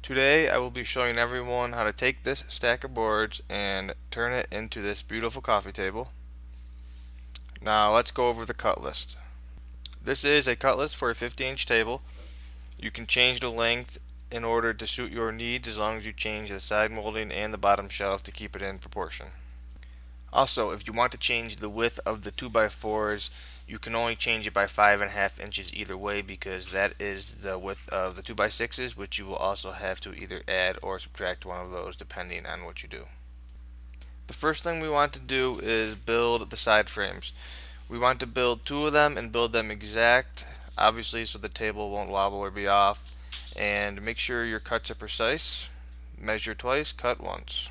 Today I will be showing everyone how to take this stack of boards and turn it into this beautiful coffee table. Now let's go over the cut list. This is a cut list for a 50-inch table. You can change the length in order to suit your needs as long as you change the side molding and the bottom shelf to keep it in proportion. Also, if you want to change the width of the 2x4s, you can only change it by 5.5 inches either way because that is the width of the 2x6s, which you will also have to either add or subtract one of those depending on what you do. The first thing we want to do is build the side frames. We want to build two of them and build them exact, obviously, so the table won't wobble or be off. And make sure your cuts are precise. Measure twice, cut once.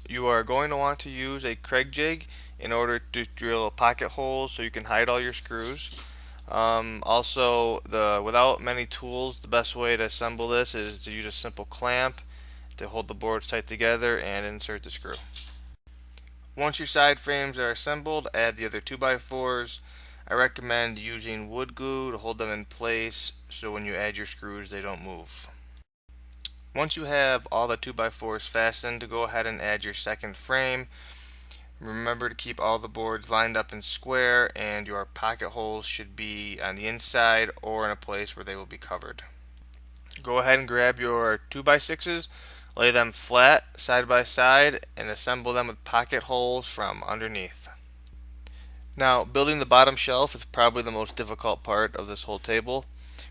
You are going to want to use a Kreg jig in order to drill pocket holes so you can hide all your screws. Also, without many tools, the best way to assemble this is to use a simple clamp to hold the boards tight together and insert the screw. Once your side frames are assembled, add the other 2x4s. I recommend using wood glue to hold them in place so when you add your screws they don't move. Once you have all the 2x4s fastened, go ahead and add your second frame. Remember to keep all the boards lined up and square, and your pocket holes should be on the inside or in a place where they will be covered. Go ahead and grab your 2x6s, lay them flat side by side, and assemble them with pocket holes from underneath. Now, building the bottom shelf is probably the most difficult part of this whole table.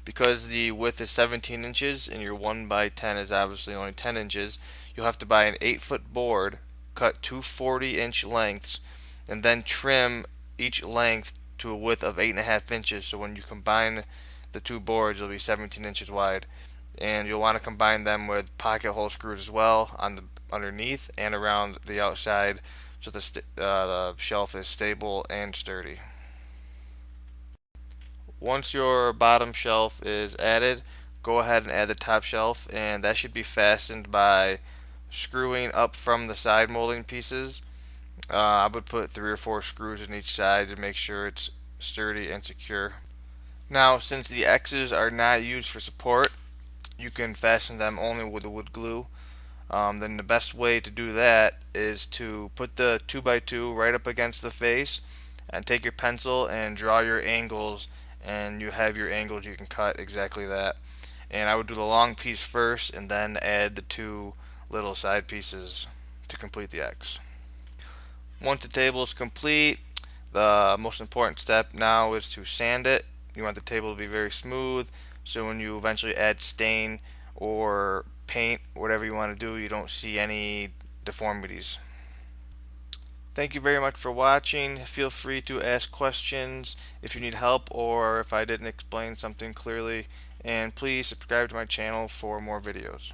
Because the width is 17 inches and your 1x10 is obviously only 10 inches, you'll have to buy an 8-foot board, cut two 40-inch lengths, and then trim each length to a width of 8.5 inches. So when you combine the two boards, it'll be 17 inches wide. And you'll want to combine them with pocket hole screws as well on the underneath and around the outside so the shelf is stable and sturdy. Once your bottom shelf is added, go ahead and add the top shelf, and that should be fastened by screwing up from the side molding pieces. I would put 3 or 4 screws in each side to make sure it's sturdy and secure. Now, since the X's are not used for support, you can fasten them only with the wood glue. Then the best way to do that is to put the 2x2 right up against the face and take your pencil and draw your angles, and you have your angles you can cut exactly that. And I would do the long piece first and then add the two little side pieces to complete the X. Once the table is complete, the most important step now is to sand it. You want the table to be very smooth so when you eventually add stain or paint, whatever you want to do, you don't see any deformities. Thank you very much for watching. Feel free to ask questions if you need help or if I didn't explain something clearly, and please subscribe to my channel for more videos.